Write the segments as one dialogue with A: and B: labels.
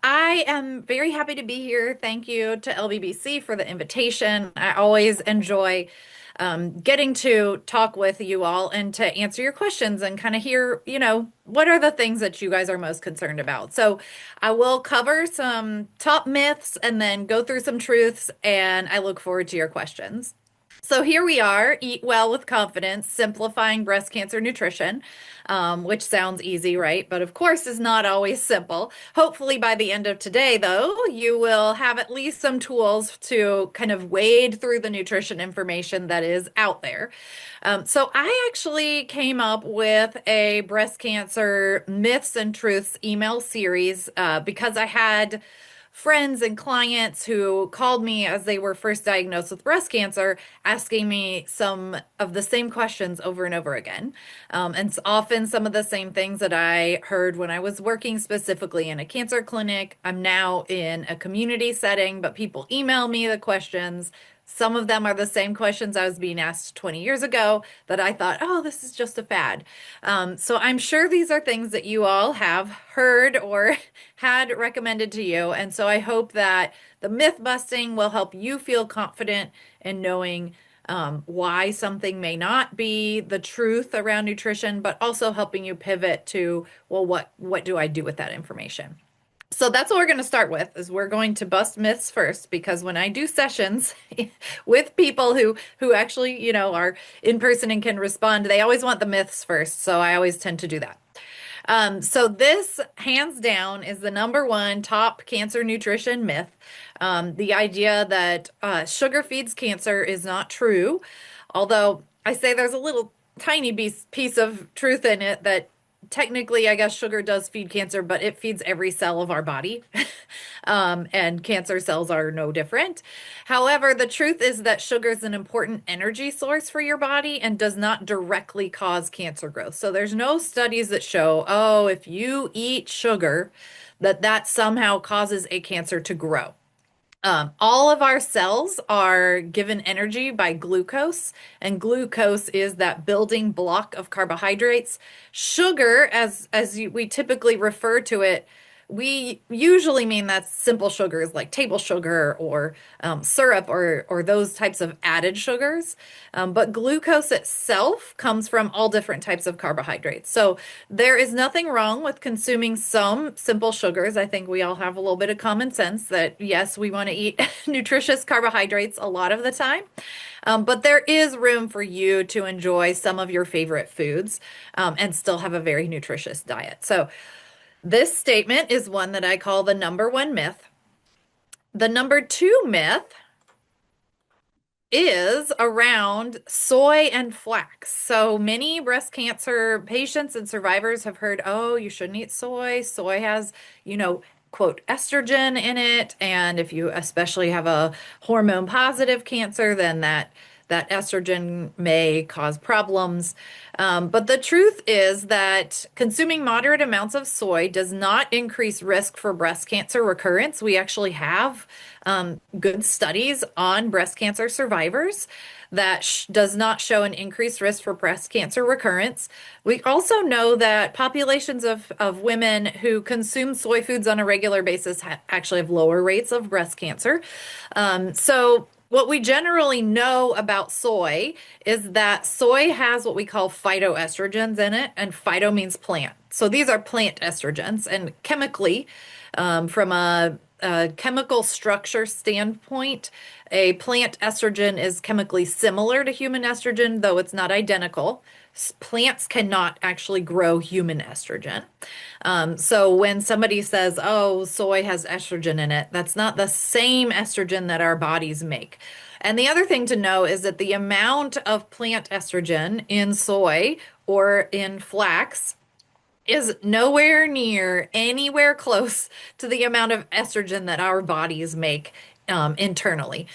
A: I am very happy to be here. Thank you to LBBC for the invitation. I always enjoy getting to talk with you all and to answer your questions and kind of hear, what are the things that you guys are most concerned about. So I will cover some top myths and then go through some truths, and I look forward to your questions. So here we are, Eat Well with Confidence, simplifying breast cancer nutrition, which sounds easy, right? But of course is not always simple. Hopefully by the end of today, though, you will have at least some tools to kind of wade through the nutrition information that is out there. So I actually came up with a breast cancer myths and truths email series because I had friends and clients who called me as they were first diagnosed with breast cancer, asking me some of the same questions over and over again. And it's often some of the same things that I heard when I was working specifically in a cancer clinic. I'm now in a community setting, but people email me the questions. Some of them are the same questions I was being asked 20 years ago that I thought, oh, this is just a fad. So I'm sure these are things that you all have heard or had recommended to you. And so I hope that the myth busting will help you feel confident in knowing why something may not be the truth around nutrition, but also helping you pivot to, well, what do I do with that information? So that's what we're going to start with is we're going to bust myths first because when I do sessions with people who actually, are in person and can respond, they always want the myths first. So I always tend to do that. So this hands down is the number one top cancer nutrition myth. The idea that sugar feeds cancer is not true, although I say there's a little tiny piece of truth in it that technically, I guess sugar does feed cancer, but it feeds every cell of our body. And cancer cells are no different. However, the truth is that sugar is an important energy source for your body and does not directly cause cancer growth. So there's no studies that show, oh, if you eat sugar, that somehow causes a cancer to grow. All of our cells are given energy by glucose, and glucose is that building block of carbohydrates. Sugar, we typically refer to it, we usually mean that's simple sugars like table sugar or syrup or those types of added sugars. But glucose itself comes from all different types of carbohydrates. So there is nothing wrong with consuming some simple sugars. I think we all have a little bit of common sense that yes, we want to eat nutritious carbohydrates a lot of the time. But there is room for you to enjoy some of your favorite foods and still have a very nutritious diet. So this statement is one that I call the number one myth. The number two myth is around soy and flax. So many breast cancer patients and survivors have heard, oh, you shouldn't eat soy. Soy has, quote, estrogen in it. And if you especially have a hormone positive cancer, then that estrogen may cause problems. But the truth is that consuming moderate amounts of soy does not increase risk for breast cancer recurrence. We actually have good studies on breast cancer survivors that does not show an increased risk for breast cancer recurrence. We also know that populations of women who consume soy foods on a regular basis actually have lower rates of breast cancer. So what we generally know about soy is that soy has what we call phytoestrogens in it, and phyto means plant. So these are plant estrogens, and chemically, from a chemical structure standpoint, a plant estrogen is chemically similar to human estrogen, though it's not identical. Plants cannot actually grow human estrogen. So when somebody says, oh, soy has estrogen in it, that's not the same estrogen that our bodies make. And the other thing to know is that the amount of plant estrogen in soy or in flax is nowhere near anywhere close to the amount of estrogen that our bodies make internally.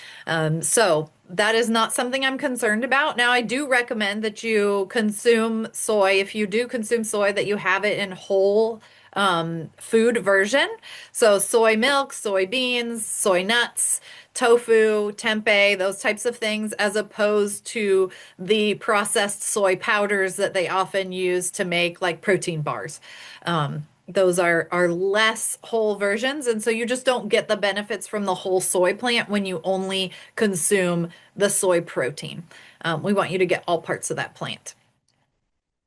A: So that is not something I'm concerned about. Now, I do recommend that you consume soy. If you do consume soy, that you have it in whole food version. So soy milk, soybeans, soy nuts, tofu, tempeh, those types of things, as opposed to the processed soy powders that they often use to make like protein bars. those are less whole versions, and so you just don't get the benefits from the whole soy plant when you only consume the soy protein. We want you to get all parts of that plant.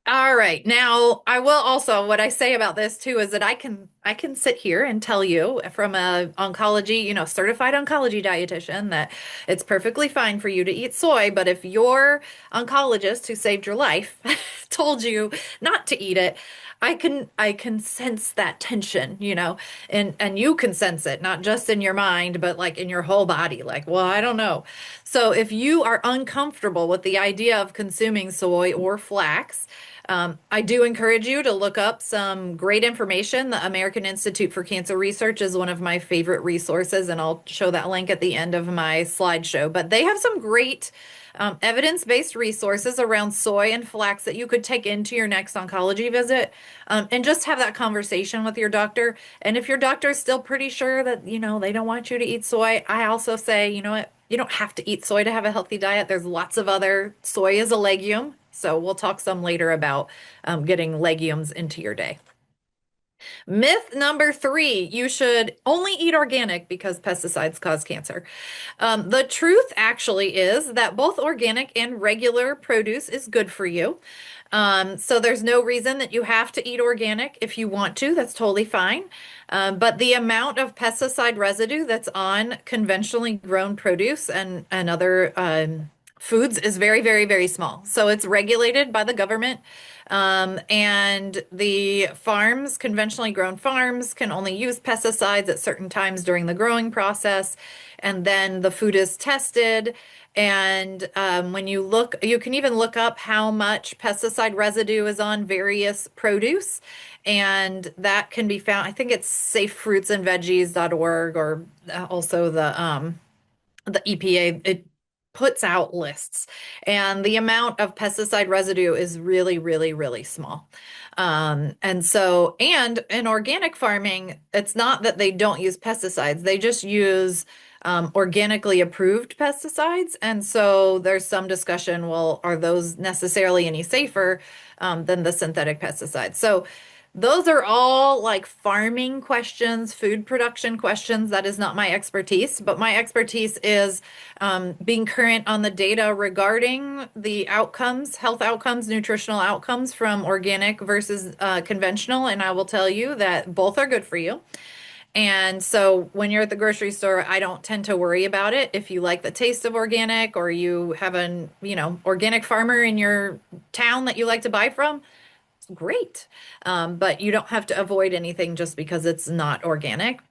A: All right. Now, I will also, what I say about this too is that I can sit here and tell you from a oncology, certified oncology dietitian that it's perfectly fine for you to eat soy, but if your oncologist who saved your life told you not to eat it, I can sense that tension, and you can sense it, not just in your mind, but like in your whole body. Like, well, I don't know. So if you are uncomfortable with the idea of consuming soy or flax, I do encourage you to look up some great information. The American Institute for Cancer Research is one of my favorite resources, and I'll show that link at the end of my slideshow. But they have some great evidence-based resources around soy and flax that you could take into your next oncology visit, and just have that conversation with your doctor. And if your doctor is still pretty sure that, they don't want you to eat soy, I also say, you know what? You don't have to eat soy to have a healthy diet. There's lots of other, soy is a legume. So we'll talk some later about getting legumes into your day. Myth number three, you should only eat organic because pesticides cause cancer. The truth actually is that both organic and regular produce is good for you. So there's no reason that you have to eat organic if you want to. That's totally fine. But the amount of pesticide residue that's on conventionally grown produce and other foods is very, very, very small. So it's regulated by the government. And the farms, conventionally grown farms, can only use pesticides at certain times during the growing process. And then the food is tested. And when you look, you can even look up how much pesticide residue is on various produce. And that can be found, I think it's safefruitsandveggies.org, or also the EPA. It puts out lists, and the amount of pesticide residue is really, really, really small. And in organic farming, it's not that they don't use pesticides, they just use organically approved pesticides. And so there's some discussion, well, are those necessarily any safer than the synthetic pesticides? So those are all like farming questions, food production questions. That is not my expertise, but my expertise is being current on the data regarding the outcomes, health outcomes, nutritional outcomes from organic versus conventional. And I will tell you that both are good for you. And so when you're at the grocery store, I don't tend to worry about it. If you like the taste of organic, or you have an, organic farmer in your town that you like to buy from, great. But you don't have to avoid anything just because it's not organic.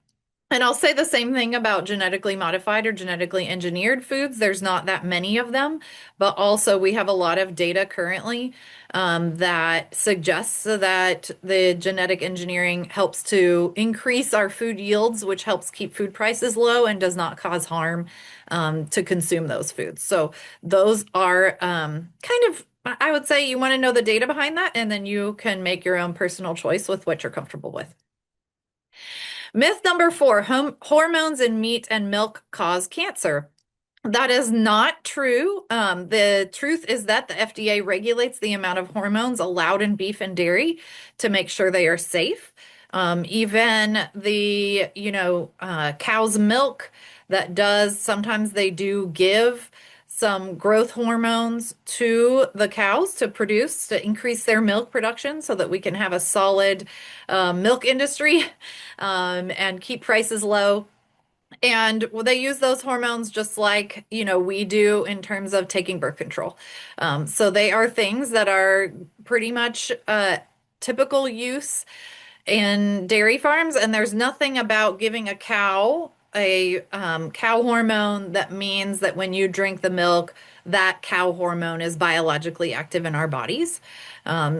A: And I'll say the same thing about genetically modified or genetically engineered foods. There's not that many of them, but also we have a lot of data currently that suggests that the genetic engineering helps to increase our food yields, which helps keep food prices low and does not cause harm to consume those foods. So those are kind of, I would say, you want to know the data behind that, and then you can make your own personal choice with what you're comfortable with. Myth number four, hormones in meat and milk cause cancer. That is not true. The truth is that the FDA regulates the amount of hormones allowed in beef and dairy to make sure they are safe. Even the, cow's milk, sometimes they do give some growth hormones to the cows to increase their milk production so that we can have a solid milk industry and keep prices low. And they use those hormones just like, we do in terms of taking birth control. So they are things that are pretty much typical use in dairy farms. And there's nothing about giving a cow a cow hormone that means that when you drink the milk, that cow hormone is biologically active in our bodies.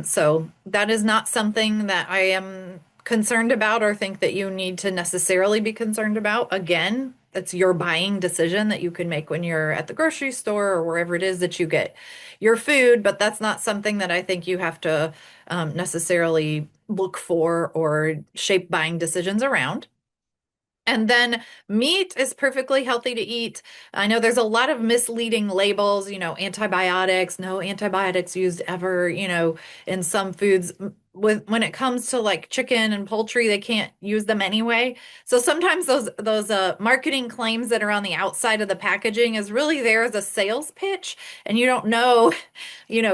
A: So that is not something that I am concerned about or think that you need to necessarily be concerned about. Again, it's your buying decision that you can make when you're at the grocery store or wherever it is that you get your food, but that's not something that I think you have to necessarily look for or shape buying decisions around. And then meat is perfectly healthy to eat. I know there's a lot of misleading labels, antibiotics, no antibiotics used ever, in some foods. when it comes to like chicken and poultry, they can't use them anyway. So sometimes those marketing claims that are on the outside of the packaging is really there as a sales pitch, and you don't know,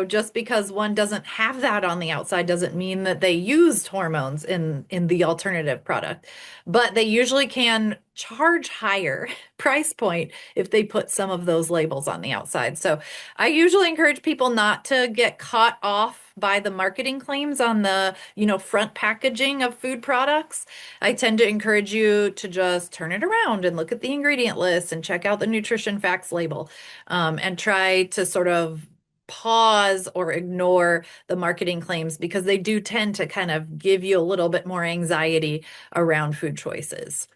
A: just because one doesn't have that on the outside doesn't mean that they used hormones in the alternative product. But they usually can charge higher price point if they put some of those labels on the outside. So I usually encourage people not to get caught off by the marketing claims on the, front packaging of food products. I tend to encourage you to just turn it around and look at the ingredient list and check out the nutrition facts label, and try to sort of pause or ignore the marketing claims because they do tend to kind of give you a little bit more anxiety around food choices.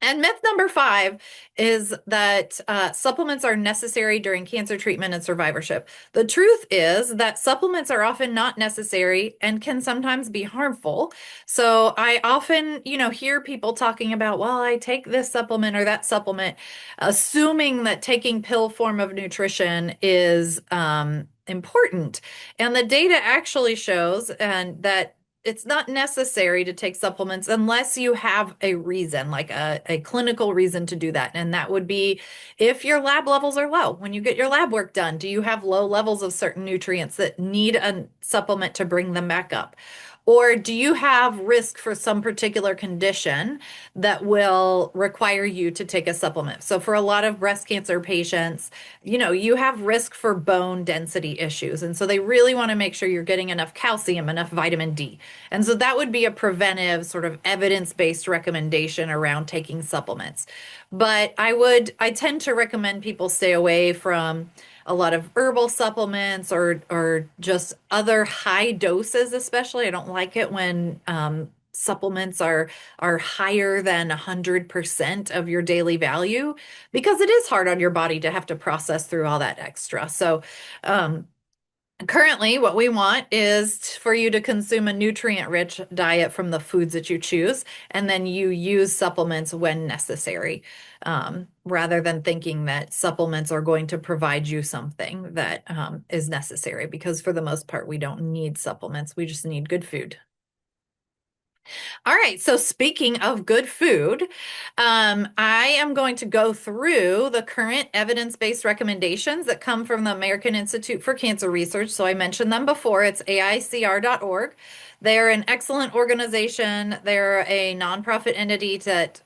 A: And myth number 5 is that supplements are necessary during cancer treatment and survivorship. The truth is that supplements are often not necessary and can sometimes be harmful. So I often, hear people talking about, well, I take this supplement or that supplement, assuming that taking pill form of nutrition is important. And the data actually shows and that it's not necessary to take supplements unless you have a reason, like a clinical reason to do that. And that would be if your lab levels are low. When you get your lab work done, do you have low levels of certain nutrients that need a supplement to bring them back up? Or do you have risk for some particular condition that will require you to take a supplement? So for a lot of breast cancer patients, you have risk for bone density issues. And so they really want to make sure you're getting enough calcium, enough vitamin D. And so that would be a preventive sort of evidence-based recommendation around taking supplements. But I tend to recommend people stay away from a lot of herbal supplements or just other high doses, especially. I don't like it when supplements are higher than 100% of your daily value because it is hard on your body to have to process through all that extra. So currently, what we want is for you to consume a nutrient-rich diet from the foods that you choose, and then you use supplements when necessary, rather than thinking that supplements are going to provide you something that is necessary, because for the most part, we don't need supplements. We just need good food. All right, so speaking of good food, I am going to go through the current evidence-based recommendations that come from the American Institute for Cancer Research. So I mentioned them before. It's AICR.org. They're an excellent organization. They're a nonprofit entity that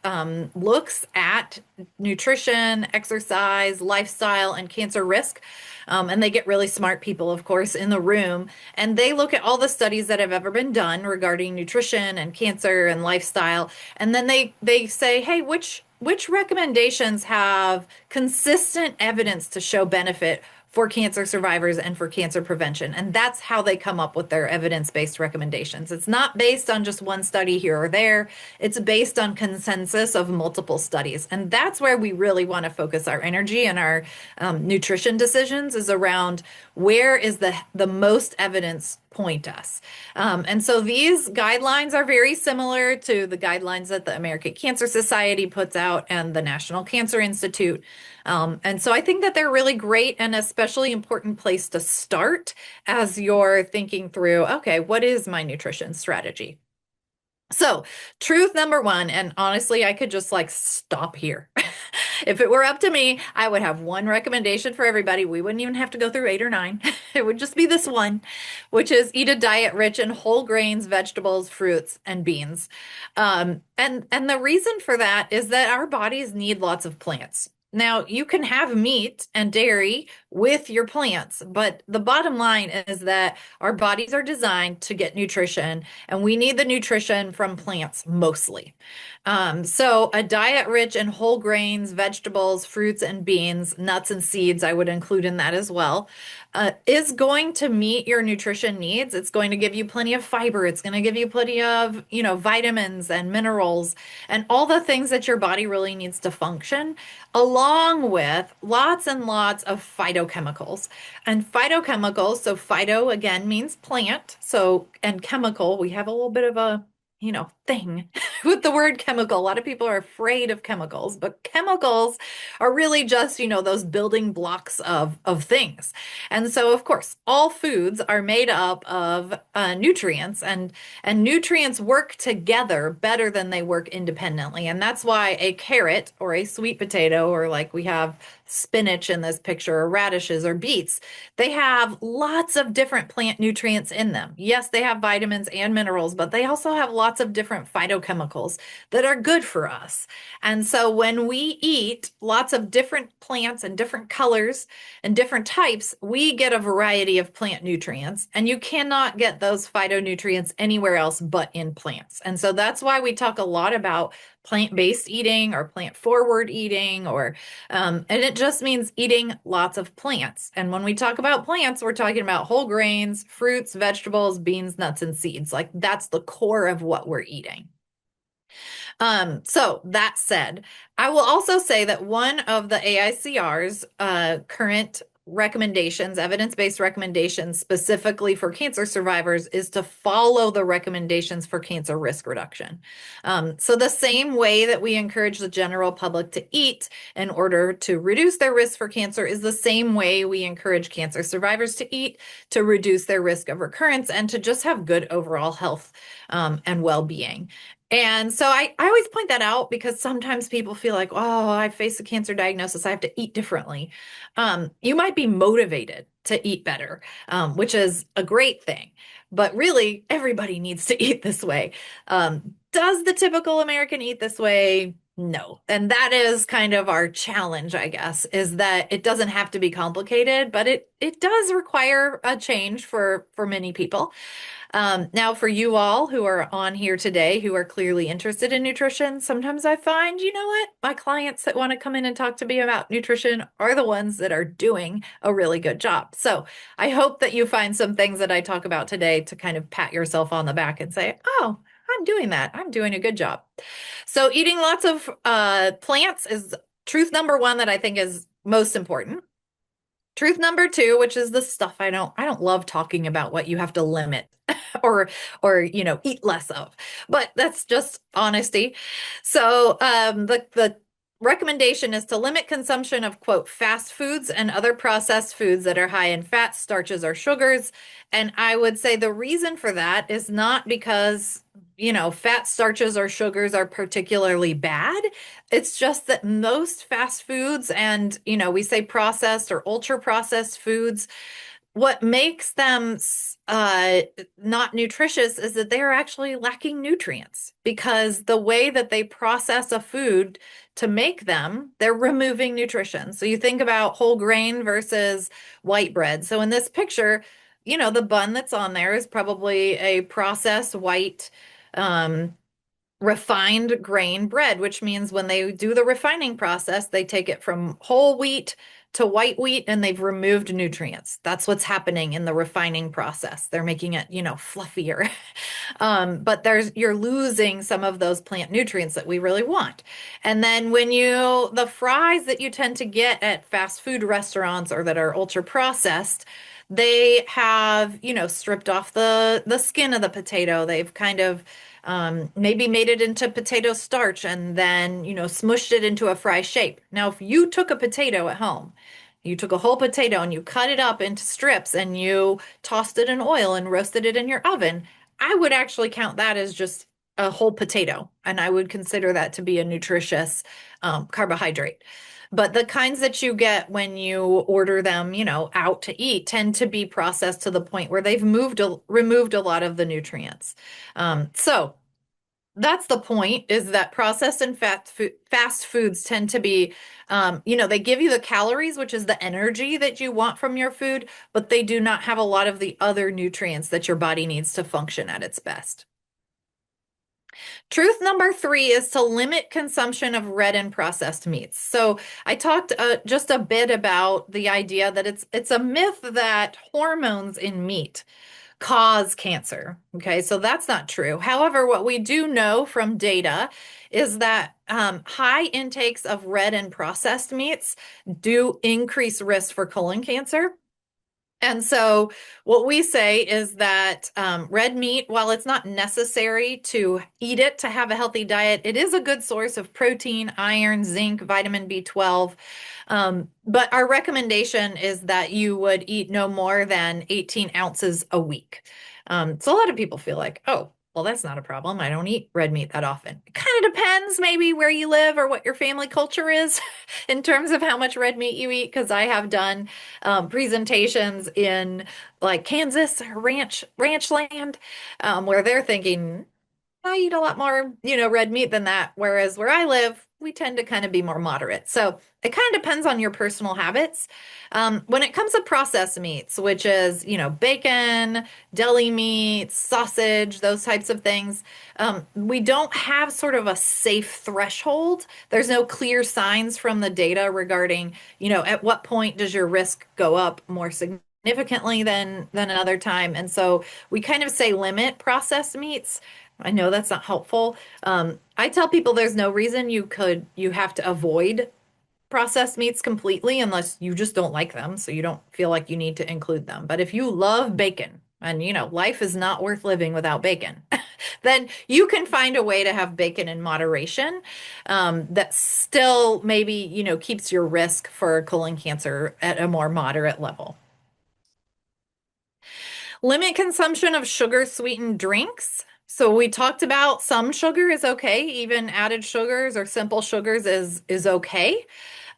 A: looks at nutrition, exercise, lifestyle, and cancer risk. And they get really smart people, of course, in the room. And they look at all the studies that have ever been done regarding nutrition and cancer and lifestyle. And then they say, hey, which recommendations have consistent evidence to show benefit for cancer survivors and for cancer prevention. And that's how they come up with their evidence-based recommendations. It's not based on just one study here or there. It's based on consensus of multiple studies. And that's where we really want to focus our energy and our nutrition decisions is around where is the most evidence point us. And so these guidelines are very similar to the guidelines that the American Cancer Society puts out and the National Cancer Institute. And so I think that they're really great and especially important place to start as you're thinking through, okay, what is my nutrition strategy? So, truth number 1, and honestly, I could just like stop here. If it were up to me, I would have one recommendation for everybody. We wouldn't even have to go through 8 or 9. It would just be this one, which is eat a diet rich in whole grains, vegetables, fruits, and beans. And the reason for that is that our bodies need lots of plants. Now, you can have meat and dairy with your plants, but the bottom line is that our bodies are designed to get nutrition, and we need the nutrition from plants mostly. So a diet rich in whole grains, vegetables, fruits, and beans, nuts and seeds, I would include in that as well, is going to meet your nutrition needs. It's going to give you plenty of fiber. It's going to give you plenty of, vitamins and minerals and all the things that your body really needs to function, along with lots and lots of phytochemicals. And phytochemicals, so phyto again means plant. So, and chemical, we have a little bit of a thing with the word chemical. A lot of people are afraid of chemicals, but chemicals are really just, those building blocks of things. And so, of course, all foods are made up of nutrients, and nutrients work together better than they work independently. And that's why a carrot or a sweet potato, or like we have spinach in this picture, or radishes or beets, they have lots of different plant nutrients in them. Yes, they have vitamins and minerals, but they also have lots of different phytochemicals that are good for us. And so when we eat lots of different plants and different colors and different types, we get a variety of plant nutrients, and you cannot get those phytonutrients anywhere else but in plants. And so that's why we talk a lot about plant-based eating or plant-forward eating, and it just means eating lots of plants. And when we talk about plants, we're talking about whole grains, fruits, vegetables, beans, nuts, and seeds. Like that's the core of what we're eating. So that said, I will also say that one of the AICR's current recommendations, evidence-based recommendations specifically for cancer survivors, is to follow the recommendations for cancer risk reduction. So the same way that we encourage the general public to eat in order to reduce their risk for cancer is the same way we encourage cancer survivors to eat to reduce their risk of recurrence and to just have good overall health and well-being. And so I always point that out because sometimes people feel like, oh, I face a cancer diagnosis, I have to eat differently. You might be motivated to eat better, which is a great thing. But really, everybody needs to eat this way. Does the typical American eat this way? No. And that is kind of our challenge, I guess, is that it doesn't have to be complicated, but it does require a change for many people. Now, for you all who are on here today who are clearly interested in nutrition, sometimes I find, you know what? My clients that want to come in and talk to me about nutrition are the ones that are doing a really good job. So I hope that you find some things that I talk about today to kind of pat yourself on the back and say, oh, I'm doing that. I'm doing a good job. So eating lots of plants is truth number one that I think is most important. Truth number two, which is the stuff I don't love talking about what you have to limit or eat less of. But that's just honesty. So the recommendation is to limit consumption of, quote, fast foods and other processed foods that are high in fats, starches, or sugars. And I would say the reason for that is not because fat, starches, or sugars are particularly bad. It's just that most fast foods and, we say processed or ultra processed foods, what makes them not nutritious is that they are actually lacking nutrients because the way that they process a food to make them, they're removing nutrition. So you think about whole grain versus white bread. So in this picture, the bun that's on there is probably a processed white um, refined grain bread, which means when they do the refining process, they take it from whole wheat to white wheat and they've removed nutrients. That's what's happening in the refining process. They're making it, fluffier. But you're losing some of those plant nutrients that we really want. And then the fries that you tend to get at fast food restaurants or that are ultra processed, they have, stripped off the skin of the potato. They've kind of maybe made it into potato starch and then, smushed it into a fry shape. Now, if you took a potato at home, you took a whole potato and you cut it up into strips and you tossed it in oil and roasted it in your oven, I would actually count that as just a whole potato. And I would consider that to be a nutritious carbohydrate. But the kinds that you get when you order them, out to eat tend to be processed to the point where they've removed a lot of the nutrients. So that's the point, is that processed and fast foods tend to be, they give you the calories, which is the energy that you want from your food, but they do not have a lot of the other nutrients that your body needs to function at its best. Truth number three is to limit consumption of red and processed meats. So I talked just a bit about the idea that it's a myth that hormones in meat cause cancer. Okay, so that's not true. However, what we do know from data is that high intakes of red and processed meats do increase risk for colon cancer. And so, what we say is that red meat, while it's not necessary to eat it to have a healthy diet, it is a good source of protein, iron, zinc, vitamin B12. But our recommendation is that you would eat no more than 18 ounces a week. So, a lot of people feel like, oh, well, that's not a problem. I don't eat red meat that often. It kind of depends maybe where you live or what your family culture is in terms of how much red meat you eat, because I have done presentations in like Kansas ranch land, where they're thinking I eat a lot more, red meat than that. Whereas where I live, we tend to kind of be more moderate. So it kind of depends on your personal habits. When it comes to processed meats, which is, bacon, deli meat, sausage, those types of things, we don't have sort of a safe threshold. There's no clear signs from the data regarding, at what point does your risk go up more significantly than another time. And so we kind of say limit processed meats. I know that's not helpful. I tell people there's no reason you have to avoid processed meats completely unless you just don't like them, so you don't feel like you need to include them. But if you love bacon, and life is not worth living without bacon, then you can find a way to have bacon in moderation, that still maybe, keeps your risk for colon cancer at a more moderate level. Limit consumption of sugar sweetened drinks. So we talked about some sugar is okay, even added sugars or simple sugars is okay.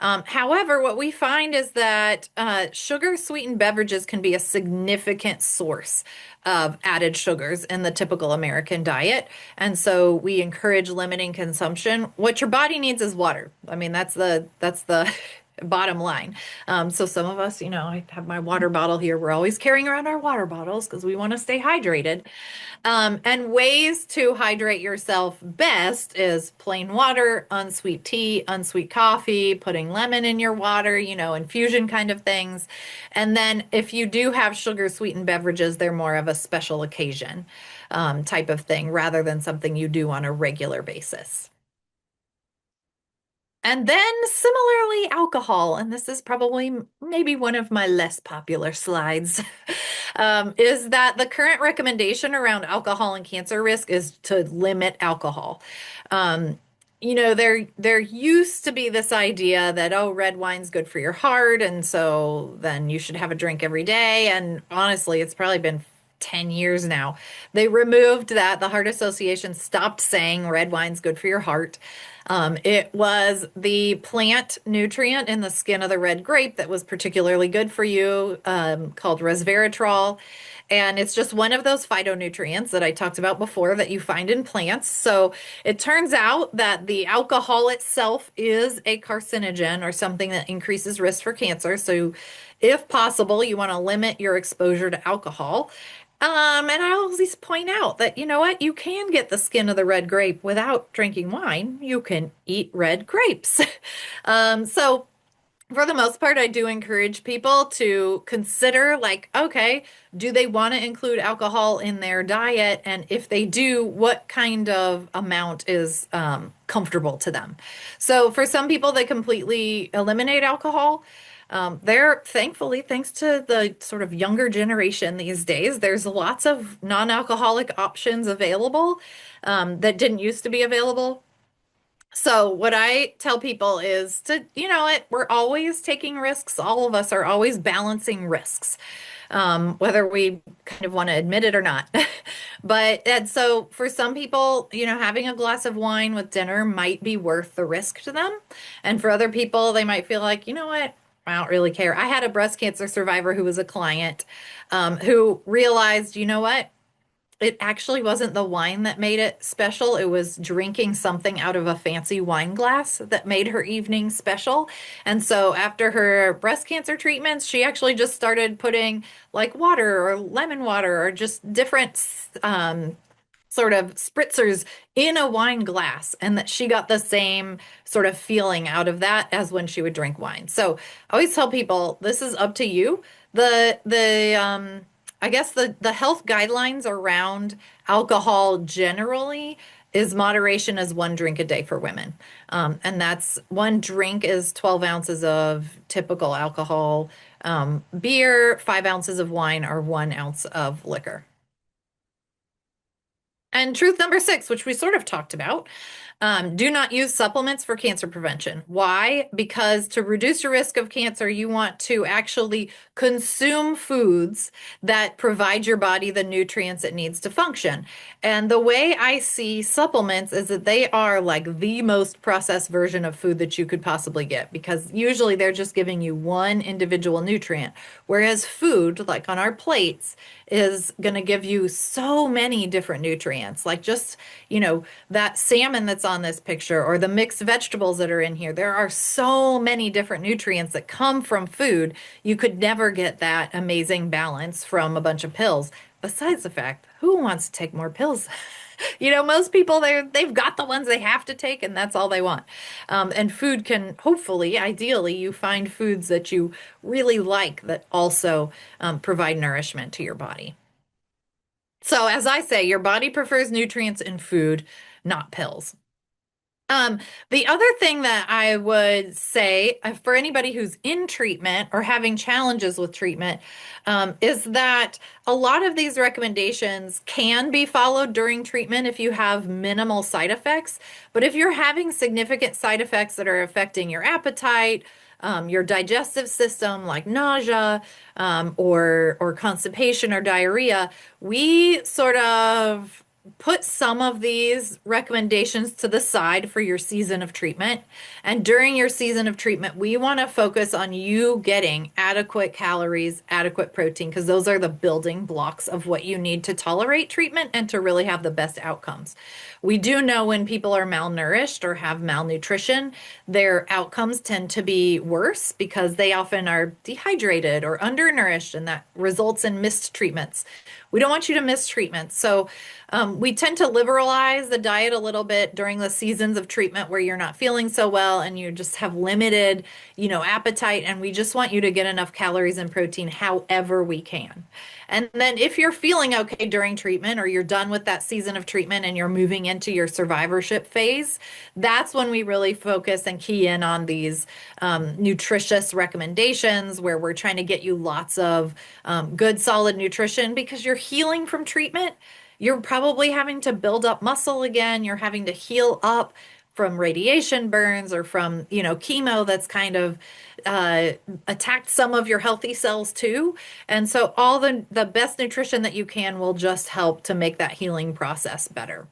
A: However, what we find is that sugar sweetened beverages can be a significant source of added sugars in the typical American diet. And so we encourage limiting consumption. What your body needs is water. I mean, that's the bottom line. So some of us, I have my water bottle here. We're always carrying around our water bottles because we want to stay hydrated. And ways to hydrate yourself best is plain water, unsweet tea, unsweet coffee, putting lemon in your water, infusion kind of things. And then if you do have sugar sweetened beverages, they're more of a special occasion type of thing rather than something you do on a regular basis. And then similarly, alcohol, and this is probably maybe one of my less popular slides, is that the current recommendation around alcohol and cancer risk is to limit alcohol. Um, there used to be this idea that, oh, red wine's good for your heart, and so then you should have a drink every day. And honestly, it's probably been 10 years now. They removed that. The Heart Association stopped saying red wine's good for your heart. It was the plant nutrient in the skin of the red grape that was particularly good for you, called resveratrol. And it's just one of those phytonutrients that I talked about before that you find in plants. So it turns out that the alcohol itself is a carcinogen or something that increases risk for cancer. So if possible, you want to limit your exposure to alcohol. And I always point out that, you know what, you can get the skin of the red grape without drinking wine. You can eat red grapes. So for the most part, I do encourage people to consider, like, okay, do they want to include alcohol in their diet? And if they do, what kind of amount is comfortable to them? So for some people, they completely eliminate alcohol. There, thankfully, thanks to the sort of younger generation these days, there's lots of non-alcoholic options available that didn't used to be available. So what I tell people is to, we're always taking risks. All of us are always balancing risks, whether we kind of want to admit it or not. And so for some people, having a glass of wine with dinner might be worth the risk to them. And for other people, they might feel like, you know what? I don't really care. I had a breast cancer survivor who was a client, who realized, you know what? It actually wasn't the wine that made it special. It was drinking something out of a fancy wine glass that made her evening special. And so after her breast cancer treatments, she actually just started putting like water or lemon water or just different sort of spritzers in a wine glass, and that she got the same sort of feeling out of that as when she would drink wine. So I always tell people this is up to you. The I guess the health guidelines around alcohol generally is moderation is one drink a day for women. And that's one drink is 12 ounces of typical alcohol, beer, 5 ounces of wine, or 1 ounce of liquor. And truth number six, which we sort of talked about, do not use supplements for cancer prevention. Why? Because to reduce your risk of cancer, you want to actually consume foods that provide your body the nutrients it needs to function. And the way I see supplements is that they are like the most processed version of food that you could possibly get, because usually they're just giving you one individual nutrient. Whereas food, like on our plates, is going to give you so many different nutrients. Like just, that salmon that's on this picture or the mixed vegetables that are in here. There are so many different nutrients that come from food. You could never get that amazing balance from a bunch of pills. Besides the fact, who wants to take more pills? Most people they've got the ones they have to take, and that's all they want. And food can hopefully, ideally, you find foods that you really like that also provide nourishment to your body. So, as I say, your body prefers nutrients in food, not pills. Um, the other thing that I would say for anybody who's in treatment or having challenges with treatment, is that a lot of these recommendations can be followed during treatment if you have minimal side effects. But if you're having significant side effects that are affecting your appetite, your digestive system, like nausea, or constipation or diarrhea, we sort of put some of these recommendations to the side for your season of treatment. And during your season of treatment, we want to focus on you getting adequate calories, adequate protein, because those are the building blocks of what you need to tolerate treatment and to really have the best outcomes. We do know when people are malnourished or have malnutrition, their outcomes tend to be worse because they often are dehydrated or undernourished, and that results in missed treatments. We don't want you to miss treatments. So we tend to liberalize the diet a little bit during the seasons of treatment where you're not feeling so well and you just have limited, appetite. And we just want you to get enough calories and protein however we can. And then if you're feeling okay during treatment or you're done with that season of treatment and you're moving into your survivorship phase, that's when we really focus and key in on these nutritious recommendations where we're trying to get you lots of good, solid nutrition because you're healing from treatment. You're probably having to build up muscle again. You're having to heal up from radiation burns or from, chemo that's kind of uh, attacked some of your healthy cells too. And so all the best nutrition that you can will just help to make that healing process better.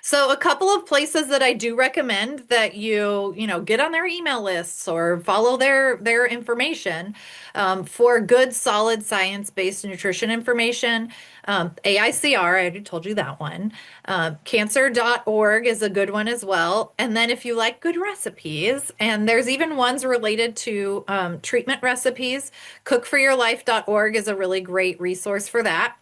A: So a couple of places that I do recommend that get on their email lists or follow their information for good, solid science-based nutrition information. AICR, I already told you that one. Cancer.org is a good one as well. And then if you like good recipes, and there's even ones related to treatment recipes, cookforyourlife.org is a really great resource for that.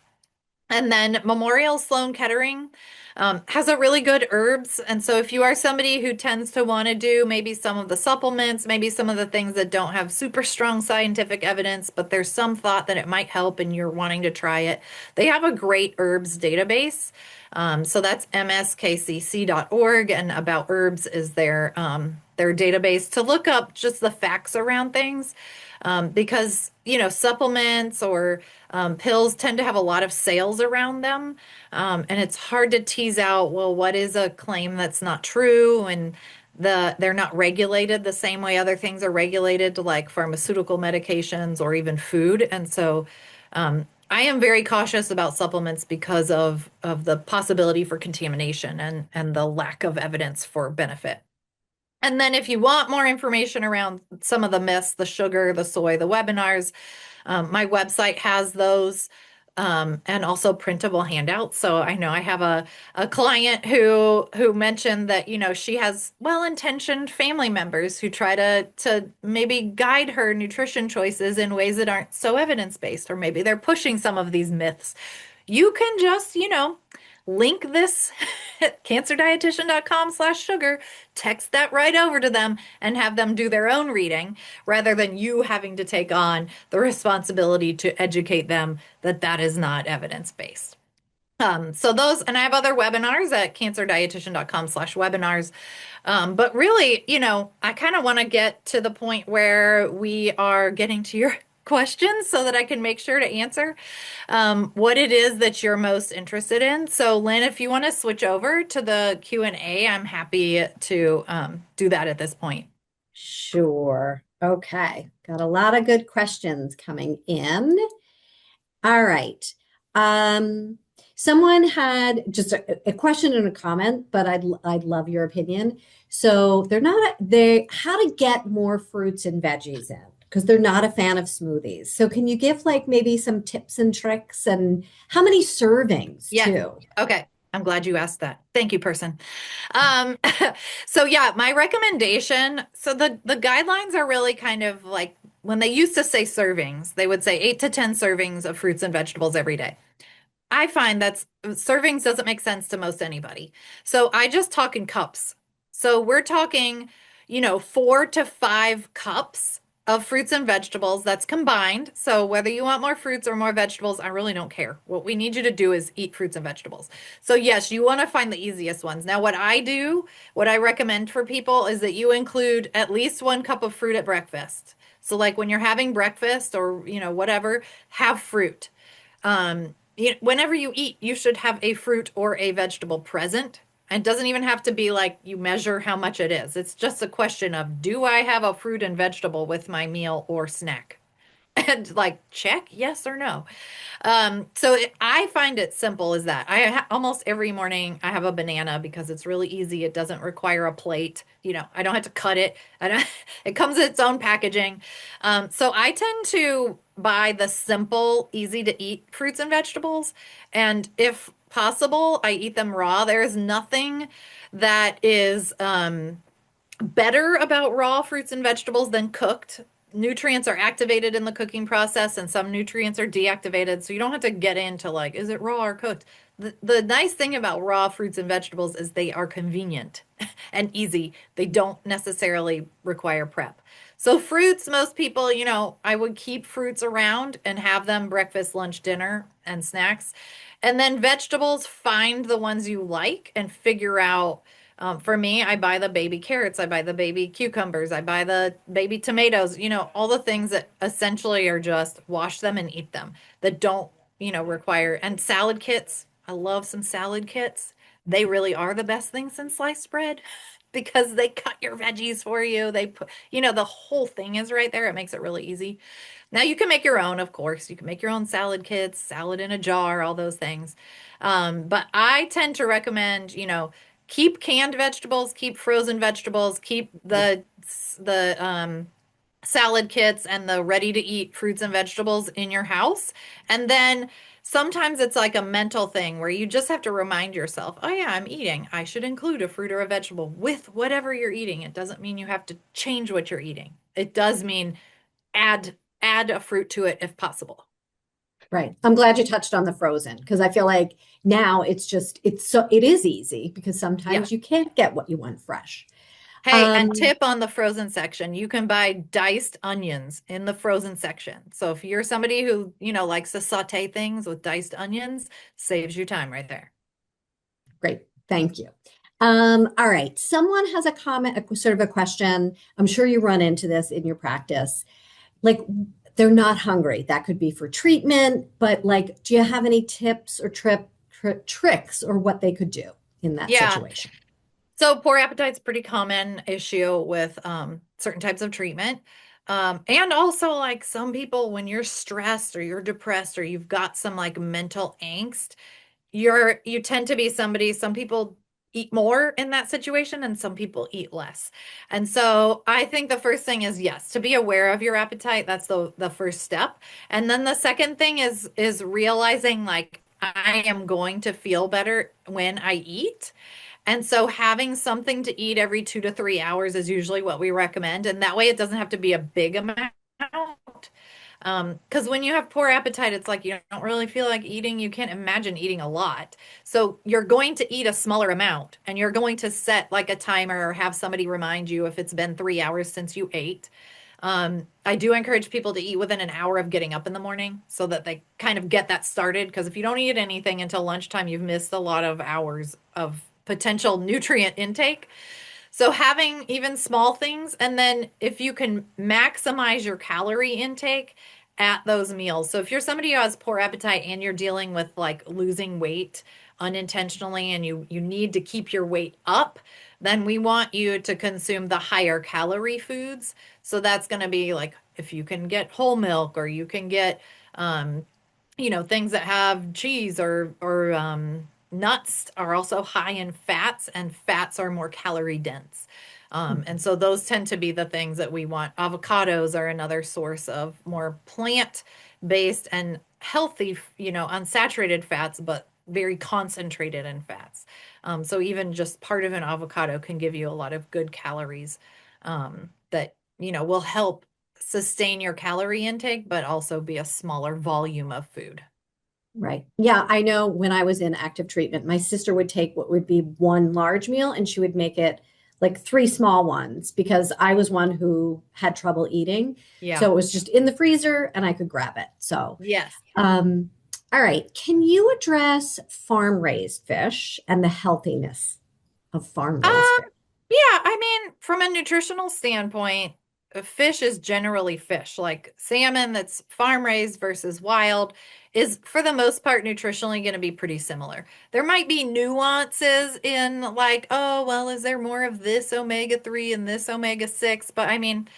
A: And then Memorial Sloan Kettering has a really good herbs. And so if you are somebody who tends to want to do maybe some of the supplements, maybe some of the things that don't have super strong scientific evidence, but there's some thought that it might help and you're wanting to try it, they have a great herbs database. So that's mskcc.org, and About Herbs is their database to look up just the facts around things. Because, supplements or pills tend to have a lot of sales around them. And it's hard to tease out, well, what is a claim that's not true? And they're not regulated the same way other things are regulated, like pharmaceutical medications or even food. And so I am very cautious about supplements because of the possibility for contamination and the lack of evidence for benefit. And then if you want more information around some of the myths, the sugar, the soy, the webinars, my website has those, and also printable handouts. So I know I have a client who mentioned that, she has well-intentioned family members who try to maybe guide her nutrition choices in ways that aren't so evidence-based, or maybe they're pushing some of these myths. You can just, link this cancerdietitian.com/sugar, text that right over to them and have them do their own reading rather than you having to take on the responsibility to educate them that that is not evidence-based. So those, and I have other webinars at cancerdietitian.com/webinars. But really, I kind of want to get to the point where we are getting to your questions so that I can make sure to answer what it is that you're most interested in. So Lynn, if you want to switch over to the Q&A, I'm happy to do that at this point.
B: Sure. Okay. Got a lot of good questions coming in. All right. Um, Someone had just a question and a comment, but I'd love your opinion. So they how to get more fruits and veggies in because they're not a fan of smoothies. So can you give like maybe some tips and tricks and how many servings
A: Yes.
B: too?
A: Okay. I'm glad you asked that. Thank you, person. Um, so yeah, my recommendation, so the guidelines are really kind of like when they used to say servings, they would say 8 to 10 servings of fruits and vegetables every day. I find that servings doesn't make sense to most anybody. So I just talk in cups. So we're talking, 4 to 5 cups of fruits and vegetables that's combined. So whether you want more fruits or more vegetables, I really don't care. What we need you to do is eat fruits and vegetables. So yes, you want to find the easiest ones. Now, what I recommend for people is that you include at least 1 cup of fruit at breakfast. So like when you're having breakfast or, whatever, have fruit. Whenever you eat, you should have a fruit or a vegetable present. It doesn't even have to be like you measure how much it is. It's just a question of, do I have a fruit and vegetable with my meal or snack? And like, check yes or no. I find it simple as that. Almost every morning I have a banana because it's really easy. It doesn't require a plate. I don't have to cut it. I don't, it comes in its own packaging. So I tend to buy the simple, easy to eat fruits and vegetables. And if possible, I eat them raw. There's nothing that is better about raw fruits and vegetables than cooked. Nutrients are activated in the cooking process and some nutrients are deactivated. So you don't have to get into like, is it raw or cooked? The nice thing about raw fruits and vegetables is they are convenient and easy. They don't necessarily require prep. So fruits, most people, I would keep fruits around and have them breakfast, lunch, dinner, and snacks. And then vegetables, find the ones you like and figure out for me, I buy the baby carrots, I buy the baby cucumbers, I buy the baby tomatoes, all the things that essentially are just wash them and eat them that don't, require, and salad kits. I love some salad kits. They really are the best thing since sliced bread because they cut your veggies for you. They put, the whole thing is right there. It makes it really easy. Now you can make your own, of course. You can make your own salad kits, salad in a jar, all those things. But I tend to recommend, keep canned vegetables, keep frozen vegetables, keep the salad kits and the ready to eat fruits and vegetables in your house. And then sometimes it's like a mental thing where you just have to remind yourself, oh yeah, I'm eating. I should include a fruit or a vegetable with whatever you're eating. It doesn't mean you have to change what you're eating. It does mean add add a fruit to it if possible.
B: Right. I'm glad you touched on the frozen because I feel like now it is easy because
A: Yeah.
B: sometimes you can't get what you want fresh.
A: Hey, and
B: Um,
A: tip on the frozen section, you can buy diced onions in the frozen section. So if you're somebody who, likes to saute things with diced onions, saves you time right there.
B: Great. Thank you. All right. Someone has a comment, sort of a question. I'm sure you run into this in your practice. Like they're not hungry. That could be for treatment, but like, do you have any tips or tricks or what they could do in that
A: Yeah.
B: situation?
A: So poor appetite's a pretty common issue with certain types of treatment. And also like some people when you're stressed or you're depressed or you've got some like mental angst, you tend to be some people eat more in that situation and some people eat less. And so I think the first thing is yes, to be aware of your appetite. That's the first step. And then the second thing is realizing like I am going to feel better when I eat. And so having something to eat every 2 to 3 hours is usually what we recommend. And that way it doesn't have to be a big amount. Because when you have poor appetite, it's like you don't really feel like eating. You can't imagine eating a lot. So you're going to eat a smaller amount and you're going to set like a timer or have somebody remind you if it's been 3 hours since you ate. I do encourage people to eat within an hour of getting up in the morning so that they kind of get that started. Because if you don't eat anything until lunchtime, you've missed a lot of hours of potential nutrient intake. So having even small things, and then if you can maximize your calorie intake at those meals. So if you're somebody who has poor appetite and you're dealing with like losing weight unintentionally and you need to keep your weight up, then we want you to consume the higher calorie foods. So that's going to be like if you can get whole milk or you can get um things that have cheese or nuts are also high in fats, and fats are more calorie dense. And so those tend to be the things that we want. Avocados are another source of more plant-based and healthy, unsaturated fats, but very concentrated in fats. So even just part of an avocado can give you a lot of good calories that, will help sustain your calorie intake, but also be a smaller volume of food.
B: Right. Yeah, I know when I was in active treatment, my sister would take what would be one large meal and she would make it like three small ones because I was one who had trouble eating.
A: Yeah.
B: So it was just in the freezer and I could grab it. So,
A: Yes.
B: um, all right. Can you address farm raised fish and the healthiness of farm
A: Um,
B: raised fish?
A: yeah, I mean, from a nutritional standpoint, fish is generally fish. Like salmon that's farm raised versus wild is for the most part nutritionally going to be pretty similar. There might be nuances in like, oh, well, is there more of this omega-3 and this omega-6? But I mean,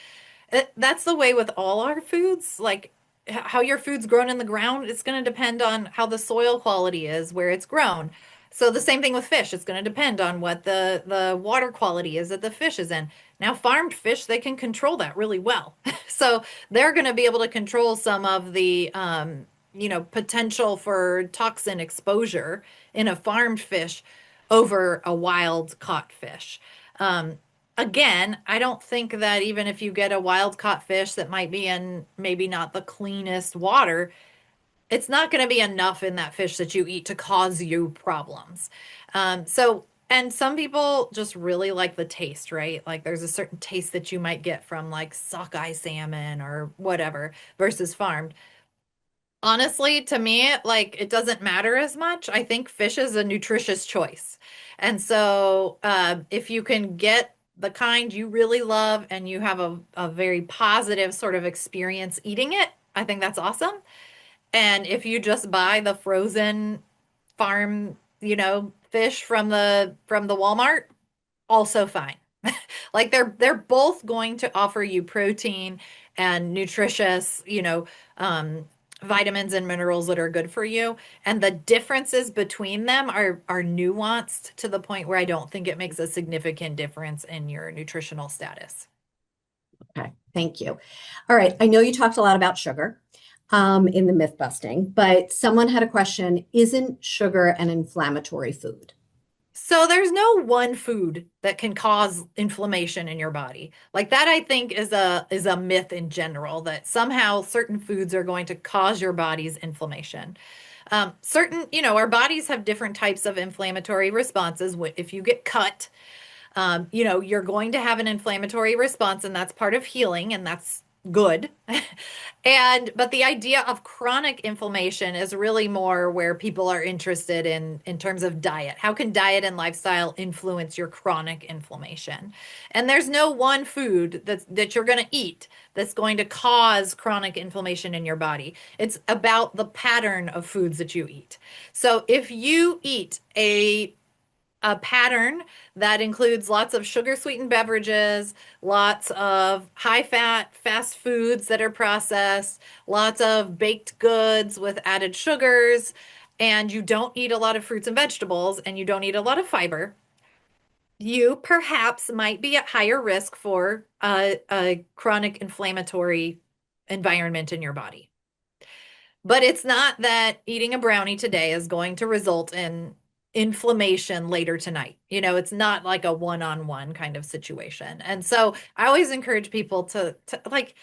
A: that's the way with all our foods. Like how your food's grown in the ground, it's going to depend on how the soil quality is where it's grown. So the same thing with fish. It's going to depend on what the water quality is that the fish is in. Now, farmed fish, they can control that really well. So they're going to be able to control some of the potential for toxin exposure in a farmed fish over a wild caught fish. Um, Again, I don't think that even if you get a wild caught fish that might be in maybe not the cleanest water, it's not going to be enough in that fish that you eat to cause you problems. And some people just really like the taste, right? Like there's a certain taste that you might get from like sockeye salmon or whatever versus farmed. Honestly, to me, like it doesn't matter as much. I think fish is a nutritious choice. And so, if you can get the kind you really love and you have a very positive sort of experience eating it, I think that's awesome. And if you just buy the frozen farm, fish from the Walmart, also fine. Like they're both going to offer you protein and nutritious, vitamins and minerals that are good for you. And the differences between them are nuanced to the point where I don't think it makes a significant difference in your nutritional status.
B: Okay, thank you. All right, I know you talked a lot about sugar in the myth busting, but someone had a question, isn't sugar an inflammatory food?
A: So there's no one food that can cause inflammation in your body. Like that I think is a myth in general that somehow certain foods are going to cause your body's inflammation. Our bodies have different types of inflammatory responses. If you get cut, you're going to have an inflammatory response, and that's part of healing, and that's good. But the idea of chronic inflammation is really more where people are interested in terms of diet. How can diet and lifestyle influence your chronic inflammation? And there's no one food that you're going to eat that's going to cause chronic inflammation in your body. It's about the pattern of foods that you eat. So if you eat a pattern that includes lots of sugar sweetened beverages, lots of high fat fast foods that are processed, lots of baked goods with added sugars, and you don't eat a lot of fruits and vegetables and you don't eat a lot of fiber, you perhaps might be at higher risk for a chronic inflammatory environment in your body. But it's not that eating a brownie today is going to result in inflammation later tonight. It's not like a one-on-one kind of situation. And so I always encourage people to like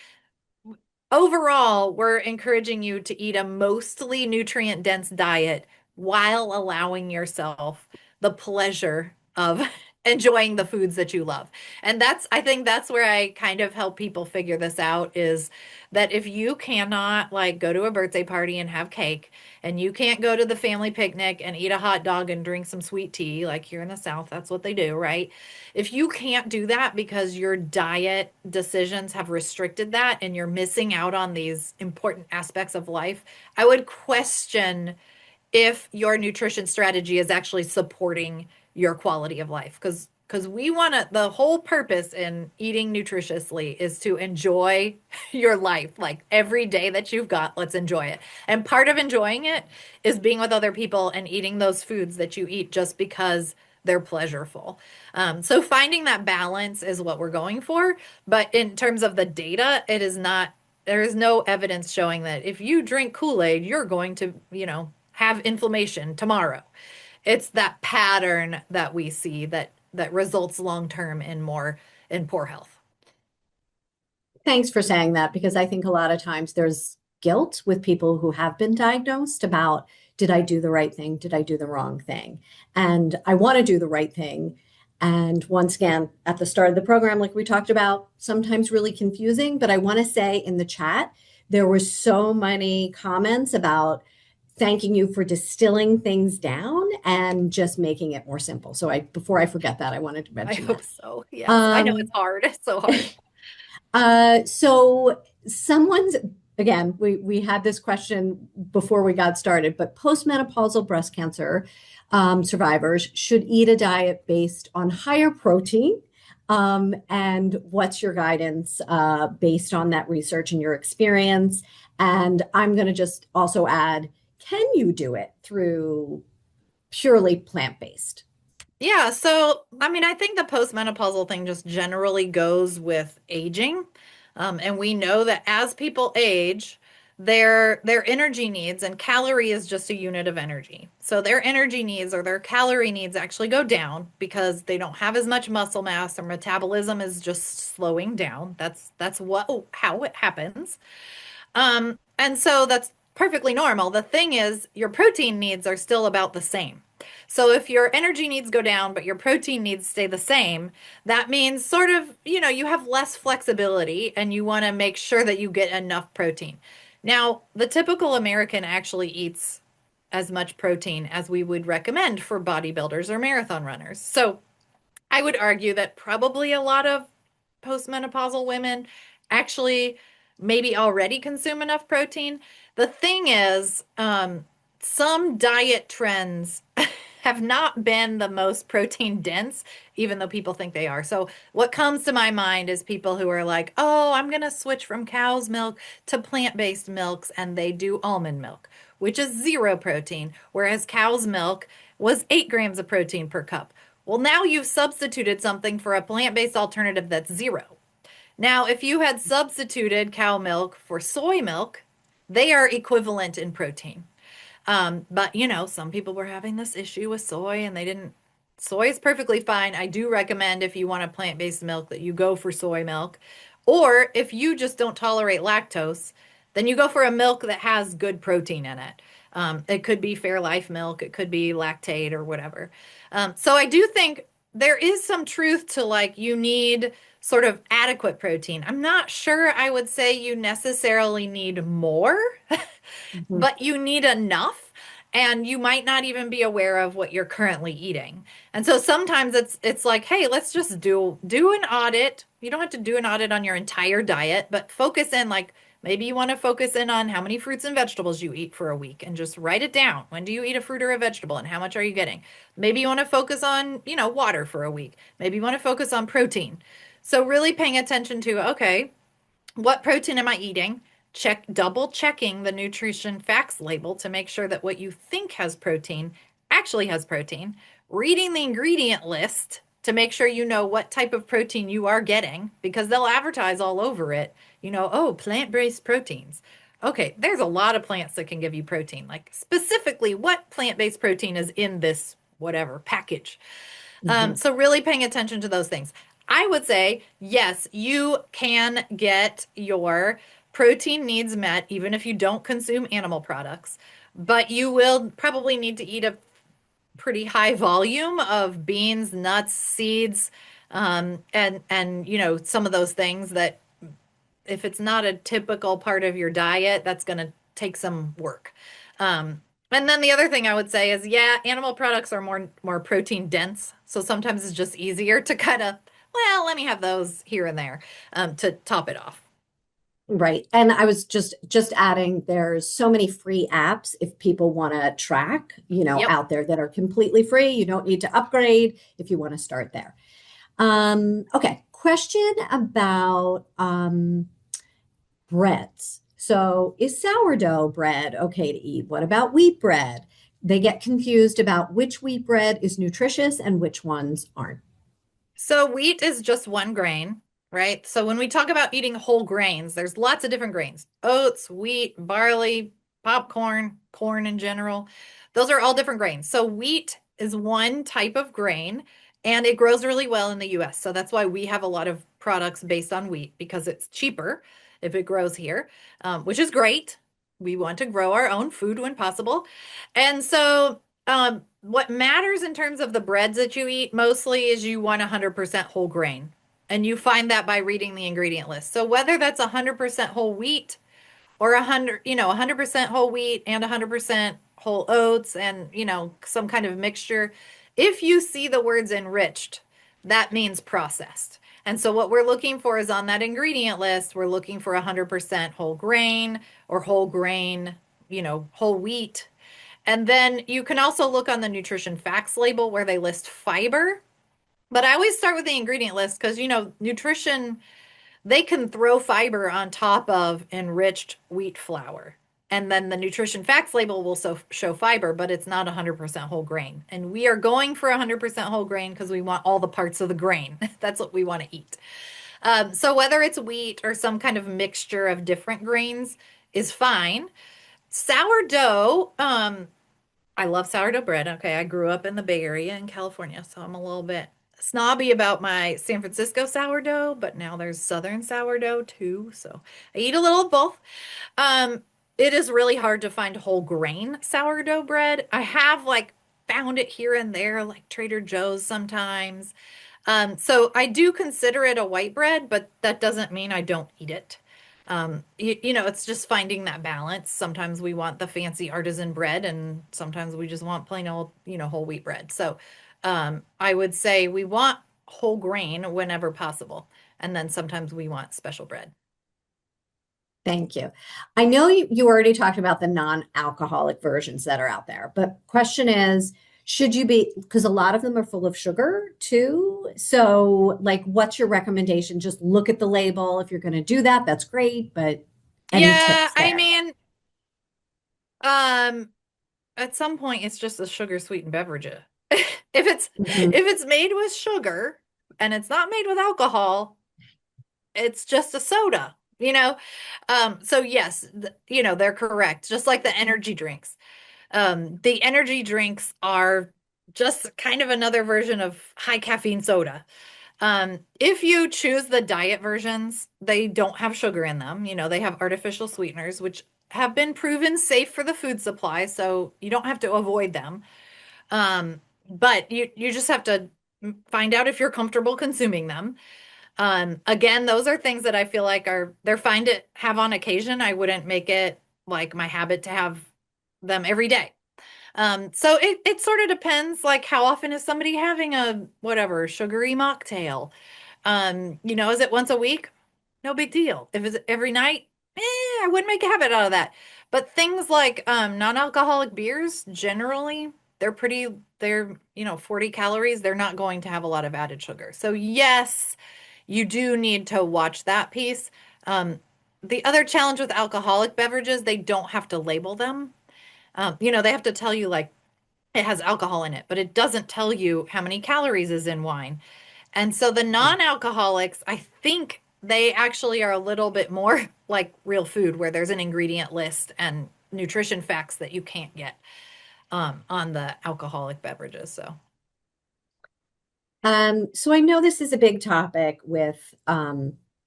A: overall, we're encouraging you to eat a mostly nutrient dense diet while allowing yourself the pleasure of enjoying the foods that you love. And I think that's where I kind of help people figure this out is that if you cannot like go to a birthday party and have cake, and you can't go to the family picnic and eat a hot dog and drink some sweet tea, like here in the South, that's what they do, right? If you can't do that because your diet decisions have restricted that and you're missing out on these important aspects of life, I would question if your nutrition strategy is actually supporting your quality of life, because we want to, the whole purpose in eating nutritiously is to enjoy your life. Like every day that you've got, let's enjoy it. And part of enjoying it is being with other people and eating those foods that you eat just because they're pleasurable. So finding that balance is what we're going for. But in terms of the data, it is not, there is no evidence showing that if you drink Kool-Aid, you're going to, have inflammation tomorrow. It's that pattern that we see that results long term in poor health.
B: Thanks for saying that because I think a lot of times there's guilt with people who have been diagnosed about did I do the right thing? Did I do the wrong thing? And I want to do the right thing. And once again, at the start of the program, like we talked about, sometimes really confusing. But I want to say in the chat, there were so many comments about thanking you for distilling things down and just making it more simple. So before I forget that, I wanted to
A: I
B: mention
A: hope
B: that.
A: so. Yes. I know it's
B: Um,
A: hard. It's so hard.
B: so someone's again, we had this question before we got started, but postmenopausal breast cancer survivors should eat a diet based on higher protein. And what's your guidance based on that research and your experience? And I'm going to just also add, can you do it through purely plant-based?
A: Yeah, so I mean, I think the postmenopausal thing just generally goes with aging. And we know that as people age, their energy needs, and calorie is just a unit of energy. So their energy needs or their calorie needs actually go down because they don't have as much muscle mass. Their metabolism is just slowing down. That's what how it happens. And so that's perfectly normal. The thing is, your protein needs are still about the same. So if your energy needs go down, but your protein needs stay the same, that means sort of, you have less flexibility and you want to make sure that you get enough protein. Now, the typical American actually eats as much protein as we would recommend for bodybuilders or marathon runners. So I would argue that probably a lot of postmenopausal women actually maybe already consume enough protein. The thing is, some diet trends have not been the most protein dense, even though people think they are. So, what comes to my mind is people who are like, oh, I'm going to switch from cow's milk to plant-based milks, and they do almond milk, which is zero protein, whereas cow's milk was 8 grams of protein per cup. Well, now you've substituted something for a plant-based alternative that's zero. Now, if you had substituted cow milk for soy milk, they are equivalent in protein. But some people were having this issue with soy and they didn't. Soy is perfectly fine. I do recommend if you want a plant-based milk that you go for soy milk. Or if you just don't tolerate lactose, then you go for a milk that has good protein in it. It could be Fairlife milk, it could be lactate or whatever. So I do think there is some truth to like you need sort of adequate protein. I'm not sure I would say you necessarily need more,
B: Mhm.
A: but you need enough and you might not even be aware of what you're currently eating. And so sometimes it's like, hey, let's just do an audit. You don't have to do an audit on your entire diet, but focus in like maybe you want to focus in on how many fruits and vegetables you eat for a week and just write it down. When do you eat a fruit or a vegetable and how much are you getting? Maybe you want to focus on, water for a week. Maybe you want to focus on protein. So really paying attention to, okay, what protein am I eating? Double checking the nutrition facts label to make sure that what you think has protein actually has protein. Reading the ingredient list to make sure you know what type of protein you are getting because they'll advertise all over it, oh, plant-based proteins. Okay, there's a lot of plants that can give you protein. Like specifically, what plant-based protein is in this whatever package?
B: Mhm.
A: So really paying attention to those things. I would say, yes, you can get your protein needs met even if you don't consume animal products, but you will probably need to eat a pretty high volume of beans, nuts, seeds, and some of those things that if it's not a typical part of your diet, that's going to take some work. And then the other thing I would say is, yeah, animal products are more protein dense, so sometimes it's just easier to kind of, well, let me have those here and there to top it off.
B: Right. And I was just adding there's so many free apps if people want to track,
A: Yep.
B: out there that are completely free. You don't need to upgrade if you want to start there. Okay. Question about breads. So is sourdough bread okay to eat? What about wheat bread? They get confused about which wheat bread is nutritious and which ones aren't.
A: So wheat is just one grain, right? So when we talk about eating whole grains, there's lots of different grains. Oats, wheat, barley, popcorn, corn in general. Those are all different grains. So wheat is one type of grain and it grows really well in the US. So that's why we have a lot of products based on wheat because it's cheaper if it grows here, which is great. We want to grow our own food when possible. And so what matters in terms of the breads that you eat mostly is you want 100% whole grain. And you find that by reading the ingredient list. So whether that's 100% whole wheat or 100% whole wheat and 100% whole oats and, some kind of mixture, if you see the words enriched, that means processed. And so what we're looking for is on that ingredient list, we're looking for 100% whole grain or whole grain, whole wheat, and then you can also look on the nutrition facts label where they list fiber. But I always start with the ingredient list because, nutrition, they can throw fiber on top of enriched wheat flour. And then the nutrition facts label will show fiber, but it's not 100% whole grain. And we are going for 100% whole grain because we want all the parts of the grain. That's what we want to eat. So whether it's wheat or some kind of mixture of different grains is fine. Sourdough, I love sourdough bread. Okay, I grew up in the Bay Area in California, so I'm a little bit snobby about my San Francisco sourdough, but now there's Southern sourdough too, so I eat a little of both. Um, it is really hard to find whole grain sourdough bread. I have like found it here and there, like Trader Joe's sometimes. So I do consider it a white bread, but that doesn't mean I don't eat it. It's just finding that balance. Sometimes we want the fancy artisan bread, and sometimes we just want plain old, whole wheat bread. So, I would say we want whole grain whenever possible, and then sometimes we want special bread.
B: Thank you. I know you already talked about the non-alcoholic versions that are out there, but question is, should you be, because a lot of them are full of sugar too. So, like, what's your recommendation? Just look at the label. If you're going to do that, that's great. But any
A: Yeah,
B: tips
A: I
B: there?
A: mean, um, at some point it's just a sugar sweetened beverage. If it's
B: Mhm.
A: if it's made with sugar and it's not made with alcohol, it's just a soda, you know? So yes, they're correct. Just like the energy drinks. The energy drinks are just kind of another version of high caffeine soda. If you choose the diet versions, they don't have sugar in them. They have artificial sweeteners, which have been proven safe for the food supply, so you don't have to avoid them. But you just have to find out if you're comfortable consuming them. Again, those are things that I feel like they're fine to have on occasion. I wouldn't make it like my habit to have them every day. So it sort of depends, like how often is somebody having a whatever sugary mocktail? Is it once a week? No big deal. If it's every night, I wouldn't make a habit out of that. But things like non-alcoholic beers, generally, they're 40 calories. They're not going to have a lot of added sugar. So yes, you do need to watch that piece. Um, the other challenge with alcoholic beverages, they don't have to label them. They have to tell you like it has alcohol in it, but it doesn't tell you how many calories is in wine. And so the non-alcoholics, I think they actually are a little bit more like real food, where there's an ingredient list and nutrition facts that you can't get on the alcoholic beverages. So
B: So I know this is a big topic with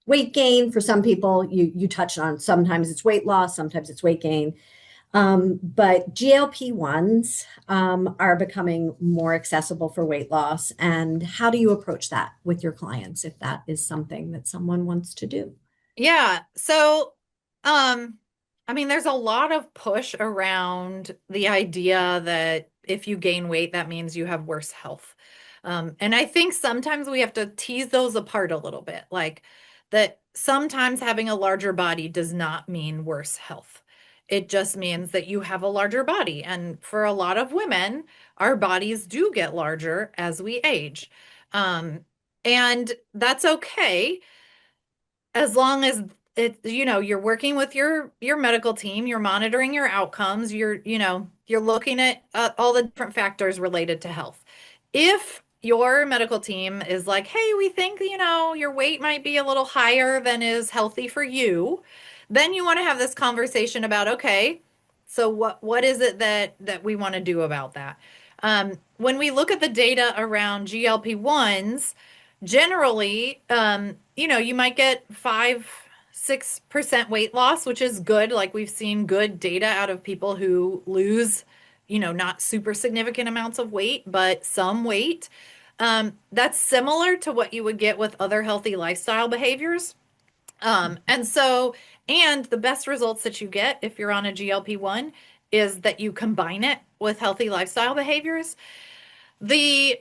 B: weight gain for some people. You touched on sometimes it's weight loss, sometimes it's weight gain. But GLP-1s are becoming more accessible for weight loss. And how do you approach that with your clients if that is something that someone wants to do?
A: Yeah. So, um, I mean, there's a lot of push around the idea that if you gain weight, that means you have worse health. And I think sometimes we have to tease those apart a little bit, like that sometimes having a larger body does not mean worse health. It just means that you have a larger body. And for a lot of women, our bodies do get larger as we age. Um, and that's okay as long as you're working with your medical team, you're monitoring your outcomes, you're looking at all the different factors related to health. If your medical team is like, hey, we think, your weight might be a little higher than is healthy for you, then you want to have this conversation about, okay, so what is it that we want to do about that? When we look at the data around GLP-1s, generally, you might get 5, 6% weight loss, which is good. Like we've seen good data out of people who lose, not super significant amounts of weight, but some weight. That's similar to what you would get with other healthy lifestyle behaviors. And so, and the best results that you get if you're on a GLP-1 is that you combine it with healthy lifestyle behaviors. The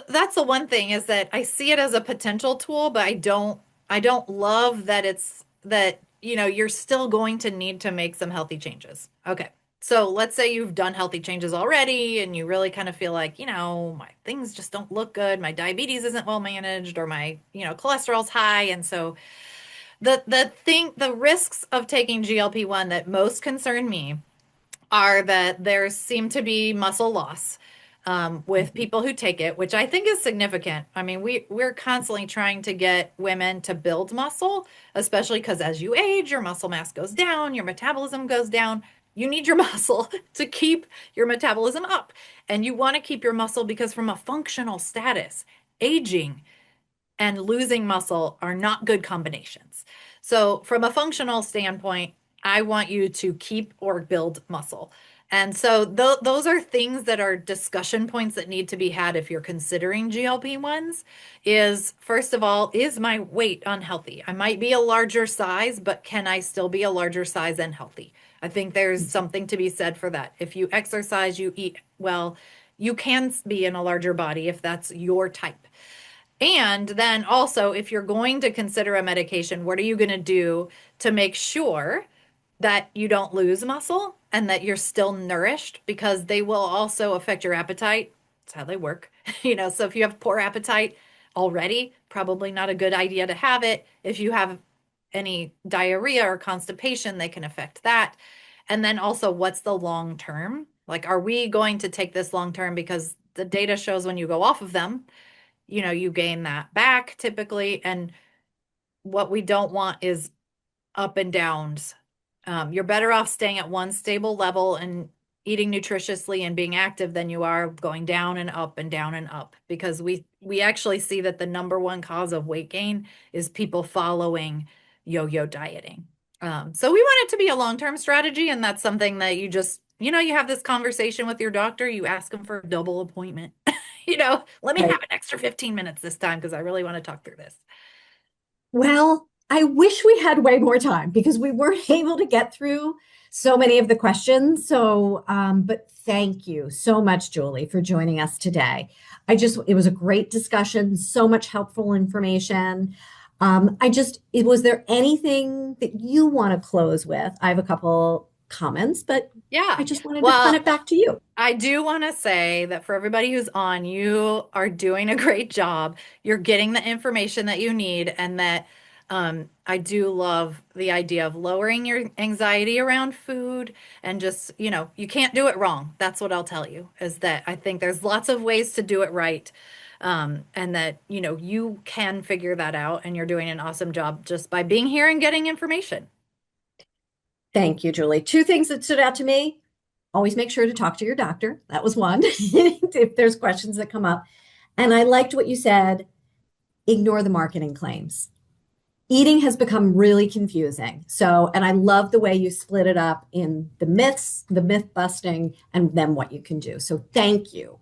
A: that's the one thing is that I see it as a potential tool, but I don't love that it's that you're still going to need to make some healthy changes. Okay. So let's say you've done healthy changes already and you really kind of feel like, my things just don't look good. My diabetes isn't well managed or my, cholesterol's high. And so the risks of taking GLP-1 that most concern me are that there seem to be muscle loss with
B: Mhm.
A: people who take it, which I think is significant. I mean, we're constantly trying to get women to build muscle, especially because as you age, your muscle mass goes down, your metabolism goes down. You need your muscle to keep your metabolism up. And you want to keep your muscle because from a functional status, aging and losing muscle are not good combinations. So, from a functional standpoint, I want you to keep or build muscle. And so, those are things that are discussion points that need to be had if you're considering GLP-1s. Is first of all, is my weight unhealthy? I might be a larger size, but can I still be a larger size and healthy? I think there's something to be said for that. If you exercise, you eat well, you can be in a larger body if that's your type. And then also, if you're going to consider a medication, what are you going to do to make sure that you don't lose muscle and that you're still nourished? Because they will also affect your appetite. That's how they work. So if you have poor appetite already, probably not a good idea to have it. If you have any diarrhea or constipation, they can affect that. And then also, what's the long term? Like, are we going to take this long term? Because the data shows when you go off of them, you gain that back typically. And what we don't want is up and downs. You're better off staying at one stable level and eating nutritiously and being active than you are going down and up and down and up because we actually see that the number one cause of weight gain is people following yo-yo dieting. So we want it to be a long-term strategy, and that's something that you just, you have this conversation with your doctor, you ask them for a double appointment. Let me have
B: Right.
A: an extra 15 minutes this time because I really want to talk through this.
B: Well, I wish we had way more time because we weren't able to get through so many of the questions. So, but thank you so much, Julie, for joining us today. It was a great discussion, so much helpful information. Was there anything that you want to close with? I have a couple comments, but I
A: Yeah.
B: just wanted to punt
A: Well,
B: it back to you.
A: I do want to say that for everybody who's on, you are doing a great job. You're getting the information that you need, and that I do love the idea of lowering your anxiety around food and just, you can't do it wrong. That's what I'll tell you, is that I think there's lots of ways to do it right. And that, you can figure that out, and you're doing an awesome job just by being here and getting information.
B: Thank you, Julie. Two things that stood out to me. Always make sure to talk to your doctor. That was one, if there's questions that come up. And I liked what you said, ignore the marketing claims. eating has become really confusing. So, and I love the way you split it up in the myths, the myth busting, and then what you can do. So thank you.